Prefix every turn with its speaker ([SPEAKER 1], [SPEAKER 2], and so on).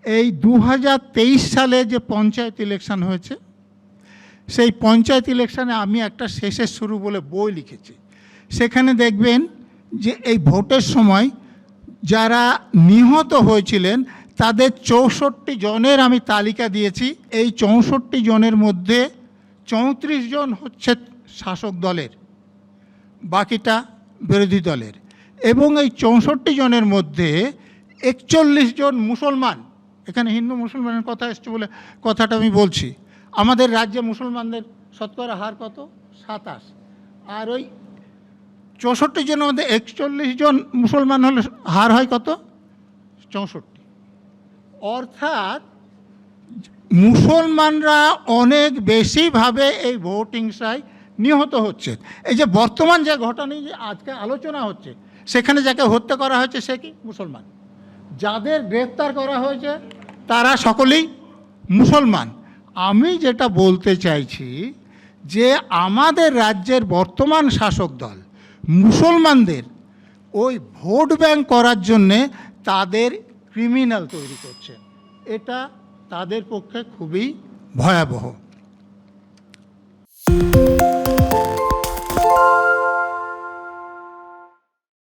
[SPEAKER 1] এই 2023 সালে যে পঞ্চায়েত ইলেকশন হয়েছে, সেই পঞ্চায়েত ইলেকশনে আমি একটা শেষের শুরু বলে বই লিখেছি। সেখানে দেখবেন যে এই ভোটের সময় যারা নিহত হয়েছিলেন তাদের 64 জনের আমি তালিকা দিয়েছি। এই 64 জনের মধ্যে 34 জন হচ্ছে শাসক দলের, বাকিটা বিরোধী দলের। এবং এই 64 জনের মধ্যে 41 জন মুসলমান। এখানে হিন্দু মুসলমানের কথা এসছে বলে কথাটা আমি বলছি। আমাদের রাজ্যে মুসলমানদের শতকরা হার কত? 27। আর ওই 64 জনের মধ্যে 41 জন মুসলমান হলে হার হয় কত? 64। অর্থাৎ মুসলমানরা অনেক বেশিভাবে এই ভোট হিংসায় নিহত হচ্ছে। এই যে বর্তমান যে ঘটনা নিয়ে যে আজকে আলোচনা হচ্ছে, সেখানে যাকে হত্যা করা হয়েছে সে কি? মুসলমান। যাদের গ্রেপ্তার করা হয়েছে তারা সকলেই মুসলমান। আমি যেটা বলতে চাইছি যে আমাদের রাজ্যের বর্তমান শাসক দল মুসলমানদের ওই ভোট ব্যাংক করার জন্যে তাদের ক্রিমিনাল তৈরি করছে। এটা তাদের পক্ষে খুবই ভয়াবহ।